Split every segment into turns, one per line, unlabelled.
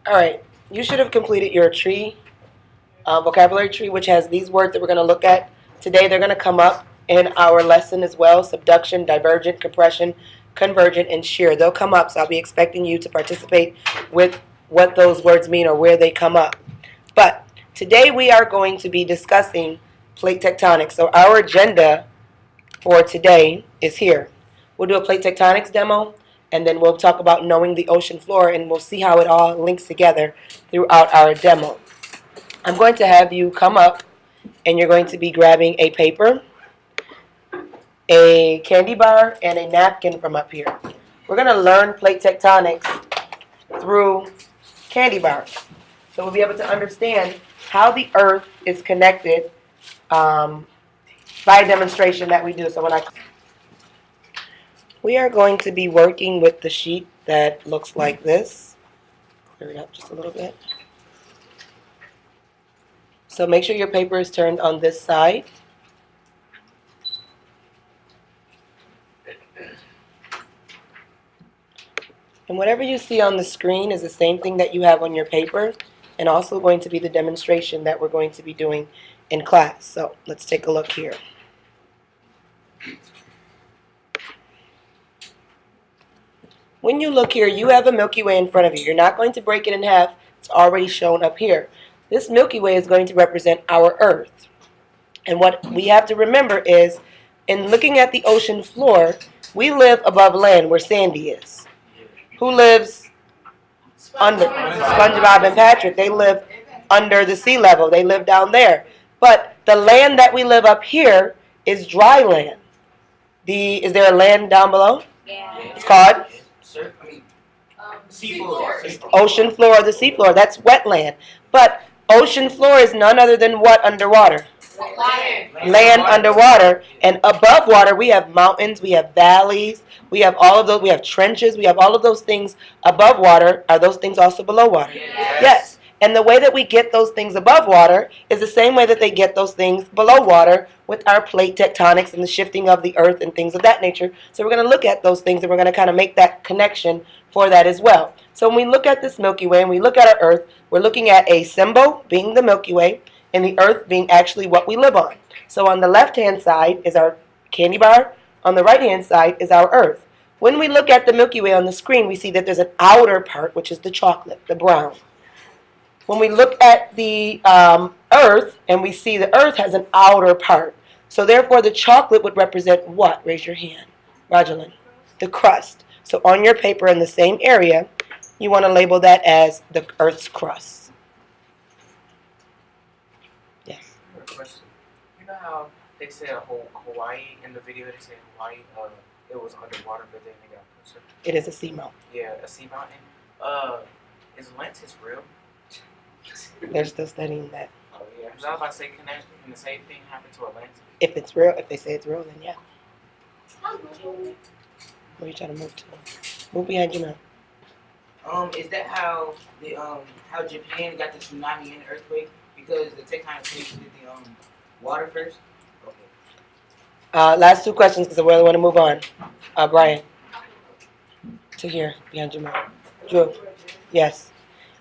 All right, you should have completed your tree, vocabulary tree, which has these words that we're going to look at today. They're going to come up in our lesson as well: subduction, divergent, compression, convergent, and shear. They'll come up, so I'll be expecting you to participate with what those words mean or where they come up. But today we are going to be discussing plate tectonics. So our agenda for today is here. We'll do a plate tectonics demo, and then we'll talk about knowing the ocean floor, and we'll see how it all links together throughout our demo. I'm going to have you come up, and you're going to be grabbing a paper, a candy bar, and a napkin from up here. We're going to learn plate tectonics through candy bars. So we'll be able to understand how the earth is connected by a demonstration that we do. So we are going to be working with the sheet that looks like this. Clear it up just a little bit. So make sure your paper is turned on this side. And whatever you see on the screen is the same thing that you have on your paper, and also going to be the demonstration that we're going to be doing in class. So let's take a look here. When you look here, you have a Milky Way in front of you. You're not going to break it in half. It's already shown up here. This Milky Way is going to represent our Earth. And what we have to remember is, in looking at the ocean floor, we live above land where Sandy is. Who lives under? SpongeBob and Patrick. They live under the sea level. They live down there. But the land that we live up here is dry land. Is there a land down below?
Yeah.
It's called?
Seafloor.
Ocean floor or the seafloor. That's wetland. But ocean floor is none other than what underwater? Land underwater. And above water, we have mountains, we have valleys, we have all of those, we have trenches, we have all of those things above water. Are those things also below water? Yes. And the way that we get those things above water is the same way that they get those things below water with our plate tectonics and the shifting of the earth and things of that nature. So we're going to look at those things, and we're going to kind of make that connection for that as well. So when we look at this Milky Way and we look at our earth, we're looking at a symbol being the Milky Way and the earth being actually what we live on. So on the left-hand side is our candy bar. On the right-hand side is our earth. When we look at the Milky Way on the screen, we see that there's an outer part, which is the chocolate, the brown. When we look at the earth, and we see the earth has an outer part. So therefore, the chocolate would represent what? Raise your hand. Rajalen. The crust. So on your paper in the same area, you want to label that as the earth's crust. Yes.
Question. You know how they said Hawaii in the video? They said Hawaii, it was underwater, but then they got closer.
It is a seamount.
Yeah, a sea mountain. Is Atlantis real?
They're still studying that.
Oh yeah. Because I was about to say, can the same thing happen to Atlantis?
If it's real, if they say it's real, then yeah. Where are you trying to move to? Move behind you now.
Is that how the how Japan got the tsunami and the earthquake? Because the tectonic plates did the water first? Okay.
Last two questions because I really want to move on. Brian. To here, behind you now. Drew. Yes.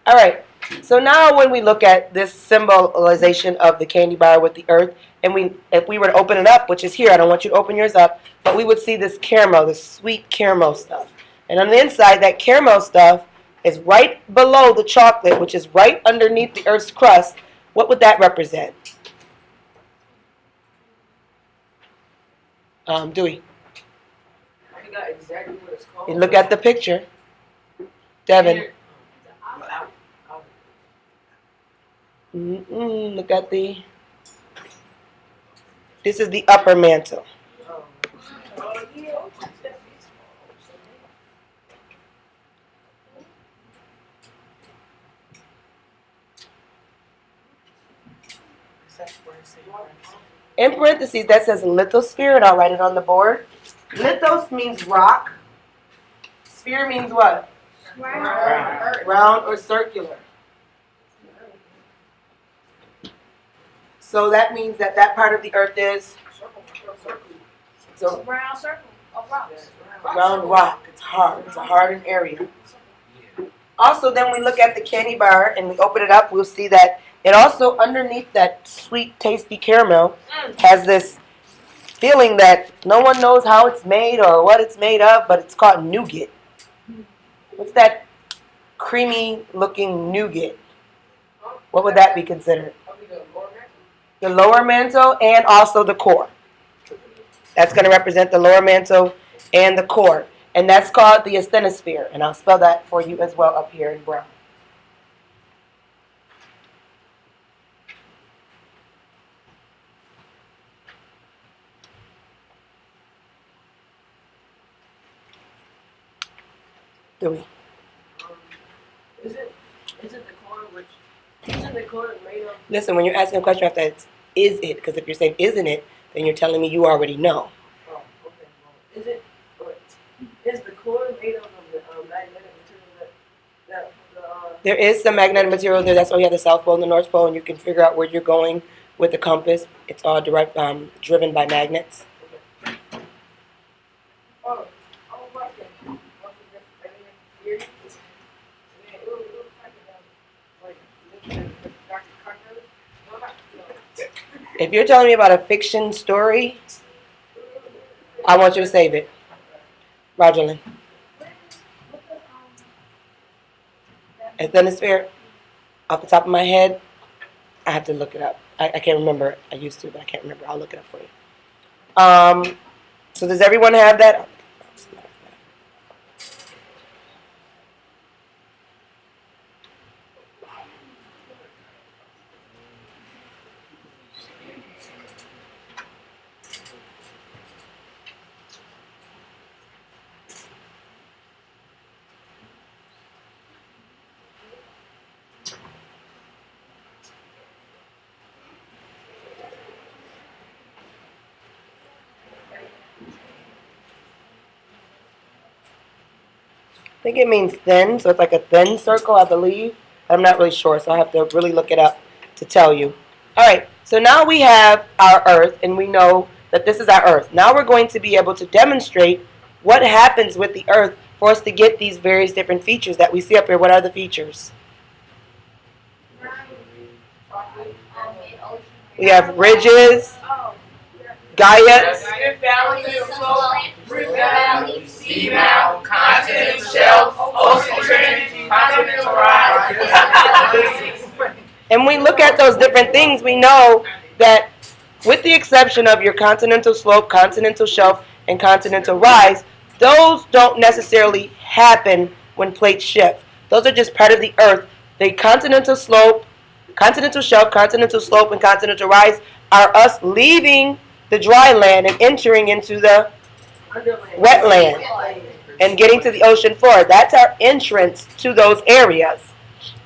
All right. So now when we look at this symbolization of the candy bar with the earth, and if we were to open it up, which is here, I don't want you to open yours up, but we would see this caramel, this sweet caramel stuff. And on the inside, that caramel stuff is right below the chocolate, which is right underneath the earth's crust. What would that represent? Dewey.
I forgot exactly what it's called.
You look at the picture. Devin. Look at this is the upper mantle. In parentheses, that says lithosphere, and I'll write it on the board. Lithos means rock. Sphere means what? Round or circular. So that means that that part of the earth is so
Round circle of rocks.
round rock. It's hard. It's a hardened area. Also, then we look at the candy bar and we open it up, we'll see that it also, underneath that sweet, tasty caramel, has this feeling that no one knows how it's made or what it's made of, but it's called nougat. What's that creamy looking nougat? What would that be considered? The lower mantle and also the core. That's going to represent the lower mantle and the core. And that's called the asthenosphere. And I'll spell that for you as well up here in brown. Do we?
Isn't the core made of?
Listen, when you're asking a question after that, it's, is it? Because if you're saying isn't it, then you're telling me you already know.
Oh, okay. Well, is the core made of the magnetic material that
There is some magnetic material there. That's why you have the South Pole and the North Pole, and you can figure out where you're going with the compass. It's all driven by magnets. If you're telling me about a fiction story, I want you to save it. Rogerlyn. Asthenosphere, off the top of my head, I have to look it up. I can't remember. I used to, but I can't remember. I'll look it up for you. So does everyone have that? I think it means thin, so it's like a thin circle, I believe. I'm not really sure, so I have to really look it up to tell you. All right, so now we have our Earth, and we know that this is our Earth. Now we're going to be able to demonstrate what happens with the Earth for us to get these various different features that we see up here. What are the features? We have ridges, Gaias,
seamount, continental shelf, ocean trench, continental rise.
and we look at those different things. We know that with the exception of your continental slope, continental shelf, and continental rise, those don't necessarily happen when plates shift. Those are just part of the Earth. The continental slope, continental shelf, continental slope, and continental rise are us leaving the dry land and entering into the wetland and getting to the ocean floor. That's our entrance to those areas.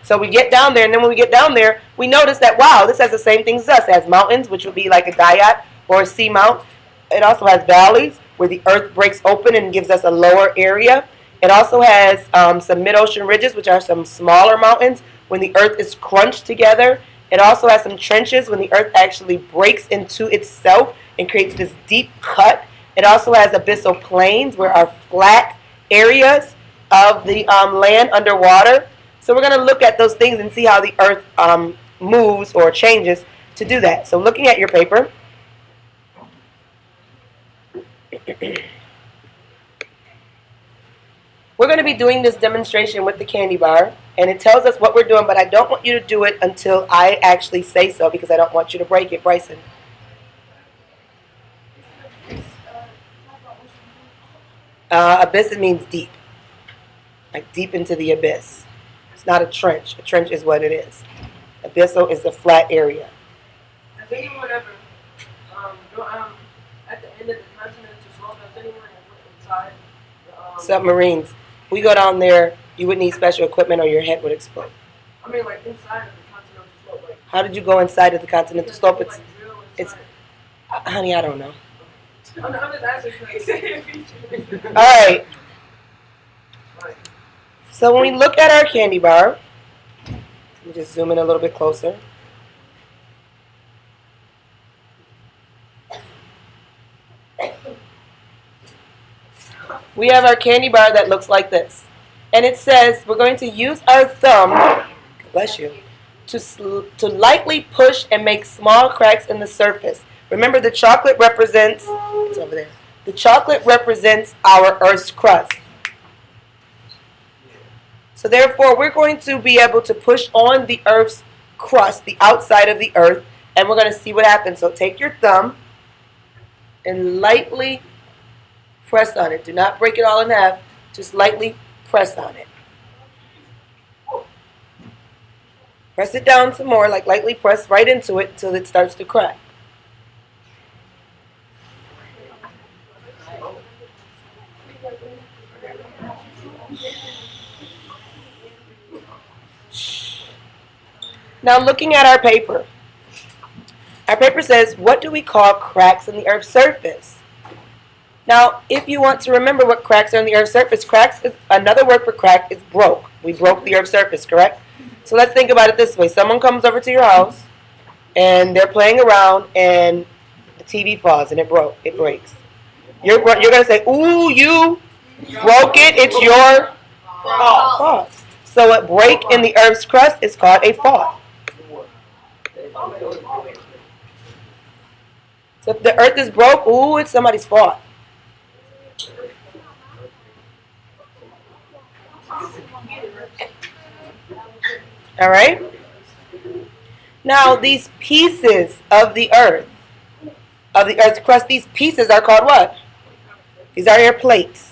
So we get down there, and then when we get down there, we notice that, wow, this has the same things as us. It has mountains, which would be like a Guyot or a seamount. It also has valleys where the earth breaks open and gives us a lower area. It also has some mid-ocean ridges, which are some smaller mountains when the earth is crunched together. It also has some trenches when the earth actually breaks into itself and creates this deep cut. It also has abyssal plains, where are flat areas of the land underwater. So we're going to look at those things and see how the earth moves or changes to do that. So looking at your paper, we're going to be doing this demonstration with the candy bar, and it tells us what we're doing, but I don't want you to do it until I actually say so, because I don't want you to break it. Bryson. Abyss means deep, like deep into the abyss. It's not a trench. A trench is what it is. Abyssal is the flat area.
Has anyone ever, at the end of the continental slope, has anyone ever inside the,
submarines? If we go down there, you would need special equipment or your head would explode.
I mean, like inside of the continental slope, like.
How did you go inside of the continental slope?
Like drill
It's,
inside.
honey, I don't know.
I'm just asking for
All right. So when we look at our candy bar, let me just zoom in a little bit closer. We have our candy bar that looks like this. And it says we're going to use our thumb, bless you, to lightly push and make small cracks in the surface. Remember, the chocolate represents, it's over there. The chocolate represents our Earth's crust. So therefore, we're going to be able to push on the Earth's crust, the outside of the Earth, and we're going to see what happens. So take your thumb and lightly press on it. Do not break it all in half. Just lightly press on it. Press it down some more, like lightly press right into it until it starts to crack. Now looking at our paper says, what do we call cracks in the Earth's surface? Now, if you want to remember what cracks are on the Earth's surface, cracks is another word for crack is broke. We broke the Earth's surface, correct? So let's think about it this way. Someone comes over to your house and they're playing around and the TV falls and it breaks. You're going to say, ooh, you broke it, it's your fault. So a break in the Earth's crust is called a fault. So if the Earth is broke, ooh, it's somebody's fault. All right? Now, these pieces of the Earth's crust, these pieces are called what? These are your plates.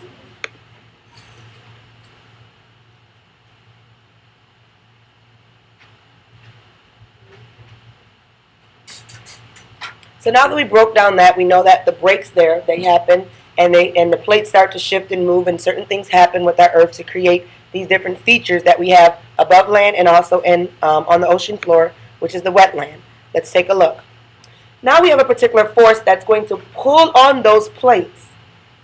So now that we broke down that, we know that the breaks there, they happen, and the plates start to shift and move, and certain things happen with our Earth to create these different features that we have above land and also on the ocean floor, which is the wetland. Let's take a look. Now we have a particular force that's going to pull on those plates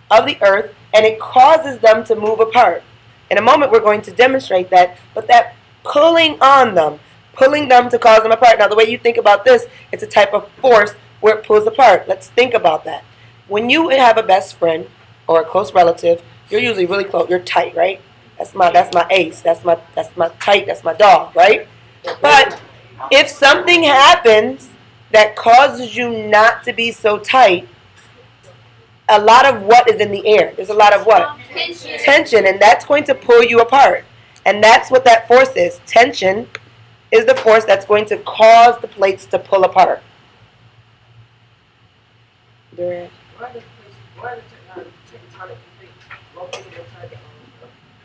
of the Earth, and it causes them to move apart. In a moment, we're going to demonstrate that, but that pulling on them, pulling them to cause them apart. Now, the way you think about this, it's a type of force where it pulls apart. Let's think about that. When you have a best friend or a close relative, you're usually really close. You're tight, right? That's my ace. That's my tight. That's my dog, right? But if something happens that causes you not to be so tight, a lot of what is in the air? There's a lot of what? Tension, and that's going to pull you apart. And that's what that force is. Tension is the force that's going to cause the plates to pull apart.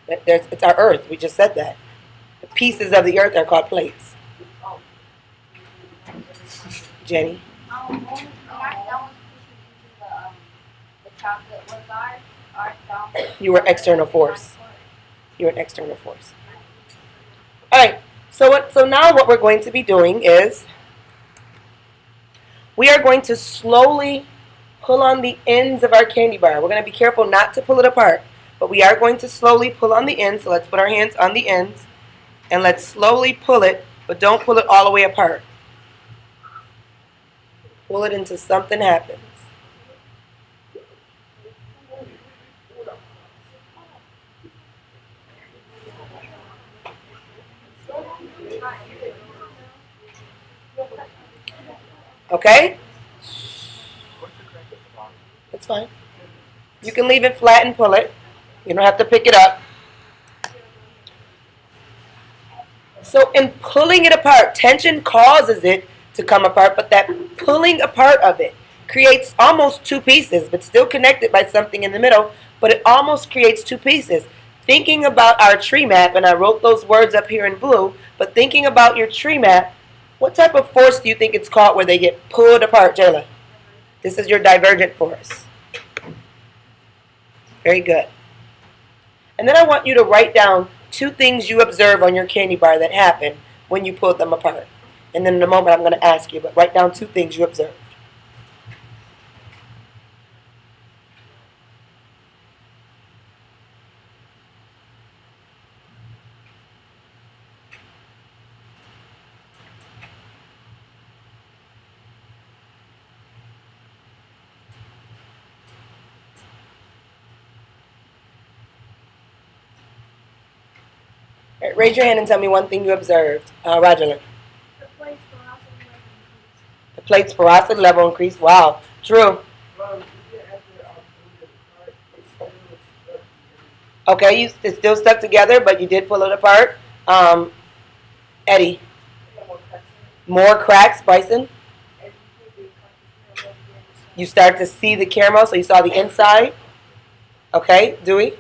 It's our Earth. We just said that. The pieces of the Earth are called plates. Jenny? You were external force. You're an external force. All right. So now what we're going to be doing is we are going to slowly pull on the ends of our candy bar. We're going to be careful not to pull it apart, but we are going to slowly pull on the ends. So let's put our hands on the ends and let's slowly pull it, but don't pull it all the way apart. Pull it until something happens. Okay? That's fine. You can leave it flat and pull it. You don't have to pick it up. So in pulling it apart, tension causes it to come apart, but that pulling apart of it creates almost two pieces, but still connected by something in the middle, but it almost creates two pieces. Thinking about our tree map, and I wrote those words up here in blue, but thinking about your tree map, what type of force do you think it's called where they get pulled apart, Jayla? This is your divergent force. Very good. And then I want you to write down two things you observe on your candy bar that happen when you pull them apart. And then in a moment I'm going to ask you, but write down two things you observe. All right, raise your hand and tell me one thing you observed. Roger. The plate's porosity level increased. Wow. True. Okay, it's still stuck together, but you did pull it apart. Eddie. More cracks, Bryson. You start to see the caramel, so you saw the inside. Okay, Dewey.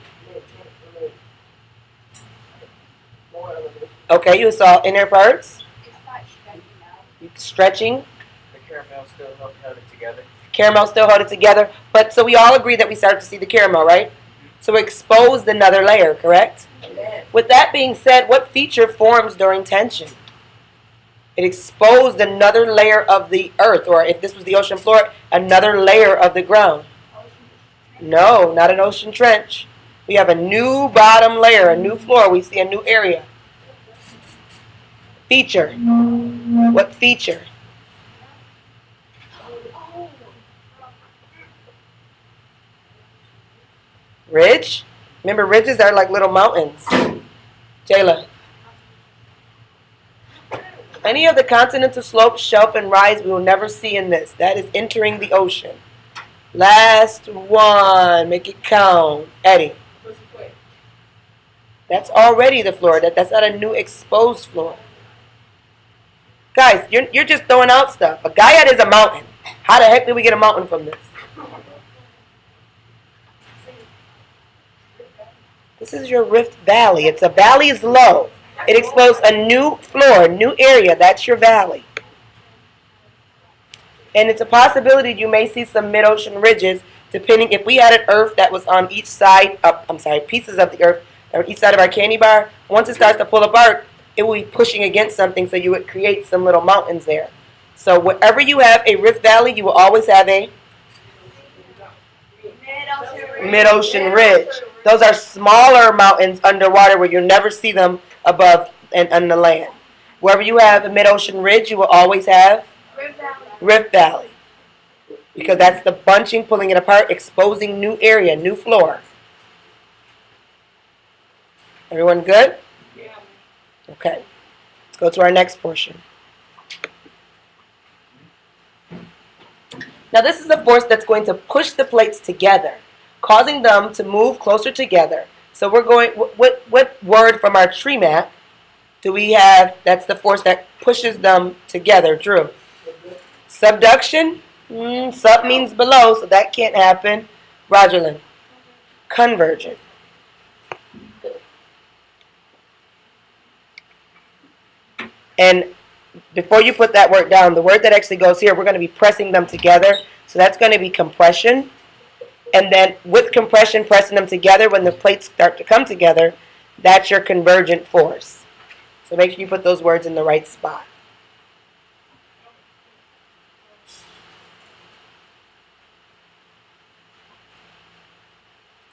Okay, you saw inner parts. Stretching.
The caramel still held it together.
Caramel still held it together. But so we all agree that we start to see the caramel, right? So we exposed another layer, correct? With that being said, what feature forms during tension? It exposed another layer of the earth, or if this was the ocean floor, another layer of the ground. No, not an ocean trench. We have a new bottom layer, a new floor. We see a new area. Feature. What feature? Ridge? Remember, ridges are like little mountains. Jayla. Any of the continental slopes, shelf, and rise we will never see in this. That is entering the ocean. Last one. Make it count. Eddie. That's already the floor. That's not a new exposed floor. Guys, you're just throwing out stuff. A Guyad is a mountain. How the heck did we get a mountain from this? This is your Rift Valley. It's a valley is low. It exposed a new floor, new area. That's your valley. And it's a possibility you may see some mid-ocean ridges, depending if we had an earth that was on each side, pieces of the earth that were each side of our candy bar. Once it starts to pull apart, it will be pushing against something, so you would create some little mountains there. So wherever you have a Rift Valley, you will always have a mid-ocean ridge. Those are smaller mountains underwater where you'll never see them above and on the land. Wherever you have a mid-ocean ridge, you will always have Rift Valley. Because that's the bunching, pulling it apart, exposing new area, new floor. Everyone good? Yeah. Okay. Let's go to our next portion. Now this is the force that's going to push the plates together, causing them to move closer together. So we're going, what word from our tree map do we have that's the force that pushes them together, Drew? Subduction? Sub means below, so that can't happen. Rogerlyn. Convergent. And before you put that word down, the word that actually goes here, we're going to be pressing them together. So that's going to be compression. And then with compression, pressing them together, when the plates start to come together, that's your convergent force. So make sure you put those words in the right spot.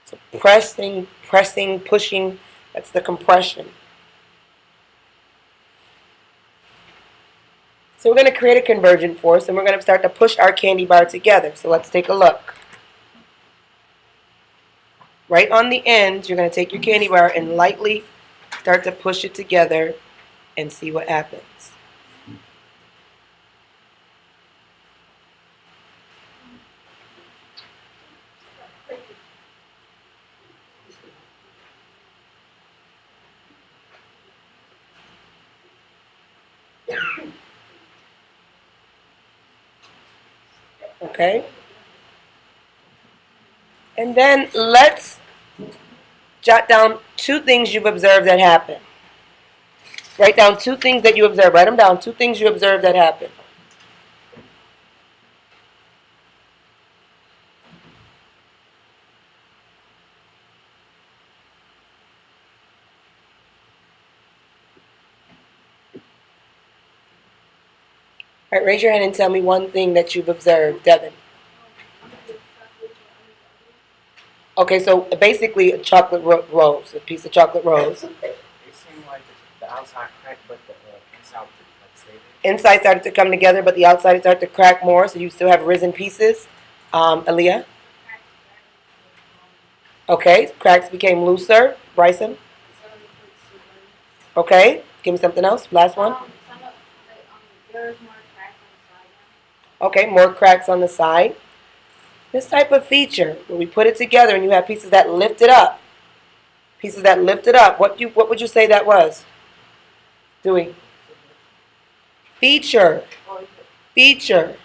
So pressing, pushing, that's the compression. So we're going to create a convergent force, and we're going to start to push our candy bar together. So let's take a look. Right on the end, you're going to take your candy bar and lightly start to push it together and see what happens. Okay? And then let's jot down 2 things you've observed that happen. Write down 2 things that you observed. Write them down. 2 things you observed that happen. All right, raise your hand and tell me one thing that you've observed, Devin. Okay, so basically a chocolate rose, a piece of chocolate rose.
It seemed like the outside cracked, but the inside stayed.
Inside started to come together, but the outside started to crack more, so you still have risen pieces. Aaliyah? Okay, cracks became looser. Bryson? Okay, give me something else. Last one.
There's more cracks on the side.
Okay, more cracks on the side. This type of feature, where we put it together and you have pieces that lift it up. Pieces that lift it up. What would you say that was? Dewey? Feature. Feature.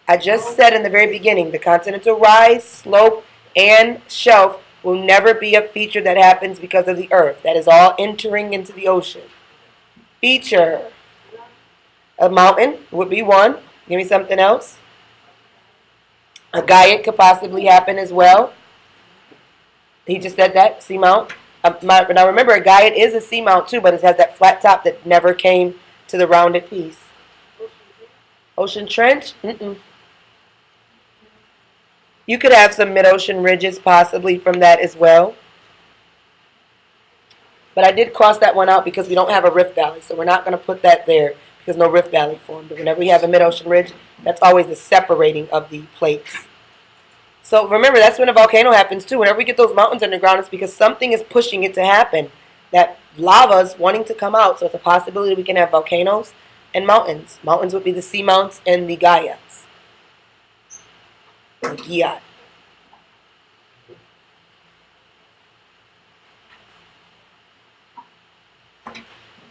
I just said in the very beginning, the continental rise, slope, and shelf will never be a feature that happens because of the earth. That is all entering into the ocean. Feature. A mountain would be one. Give me something else. A giant could possibly happen as well. He just said that, seamount. Now remember, a giant is a seamount too, but it has that flat top that never came to the rounded piece. Ocean trench? Mm-mm. You could have some mid-ocean ridges possibly from that as well. But I did cross that one out because we don't have a rift valley, so we're not going to put that there because no rift valley formed. But whenever we have a mid-ocean ridge, that's always the separating of the plates. So remember, that's when a volcano happens too. Whenever we get those mountains underground, it's because something is pushing it to happen. That lava's wanting to come out, so it's a possibility we can have volcanoes and mountains. Mountains would be the seamounts and the gaiacs. Giat.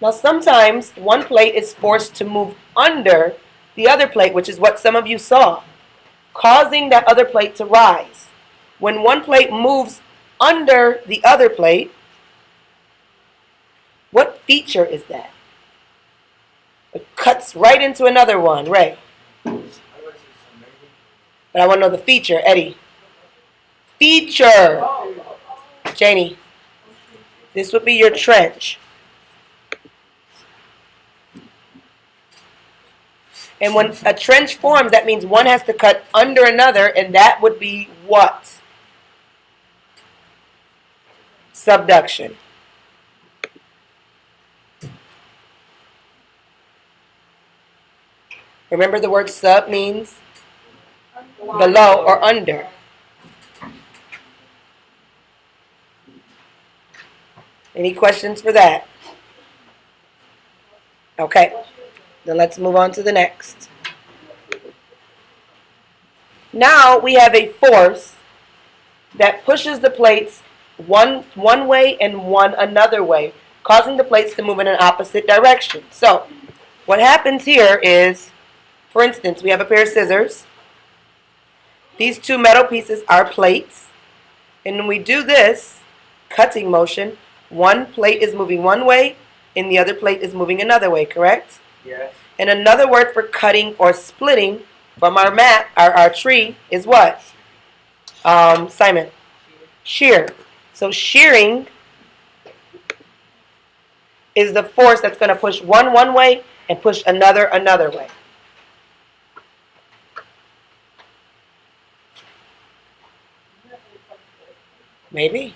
Now sometimes one plate is forced to move under the other plate, which is what some of you saw, causing that other plate to rise. When one plate moves under the other plate, what feature is that? It cuts right into another one, Ray. But I want to know the feature, Eddie. Feature. Janie. This would be your trench. And when a trench forms, that means one has to cut under another, and that would be what? Subduction. Remember the word sub means below or under. Any questions for that? Okay, then let's move on to the next. Now we have a force that pushes the plates one way and one another way, causing the plates to move in an opposite direction. So what happens here is, for instance, we have a pair of scissors. These two metal pieces are plates. And when we do this cutting motion, one plate is moving one way and the other plate is moving another way, correct?
Yes.
And another word for cutting or splitting from our map, our tree, is what? Simon? Shear. So shearing is the force that's going to push one way and push another way. Maybe.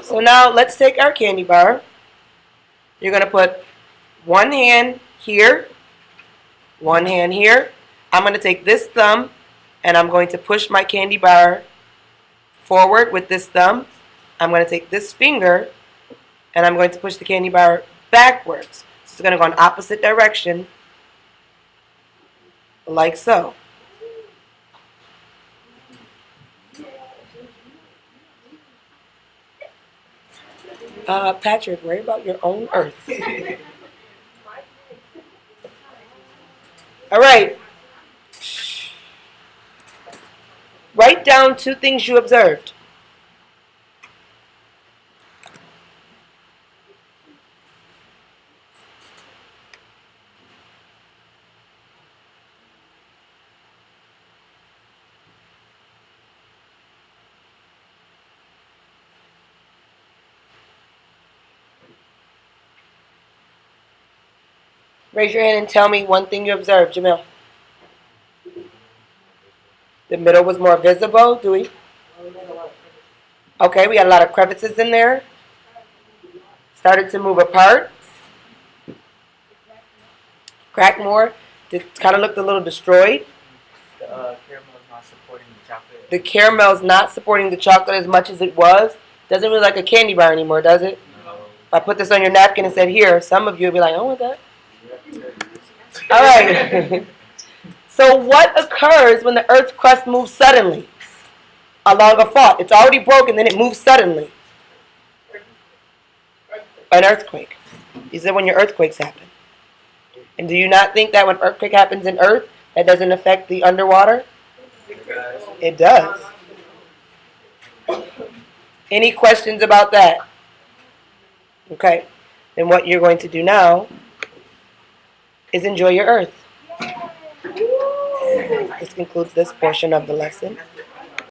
So now let's take our candy bar. You're going to put one hand here, one hand here. I'm going to take this thumb and I'm going to push my candy bar forward with this thumb. I'm going to take this finger and I'm going to push the candy bar backwards. So it's going to go in opposite direction, like so. Patrick, worry about your own earth. All right. Write down two things you observed. Raise your hand and tell me one thing you observed, Jamil. The middle was more visible, do we? Okay, we got a lot of crevices in there. Started to move apart. Crack more. It kind of looked a little destroyed.
The caramel is not supporting the chocolate.
The caramel is not supporting the chocolate as much as it was. Doesn't look like a candy bar anymore, does it? If I put this on your napkin and said, here, some of you would be like, I want that. All right. So what occurs when the Earth's crust moves suddenly along a fault? It's already broken, then it moves suddenly. An earthquake. These are when your earthquakes happen. And do you not think that when earthquake happens in Earth, that doesn't affect the underwater? It does. Any questions about that? Okay. Then what you're going to do now is enjoy your Earth. This concludes this portion of the lesson.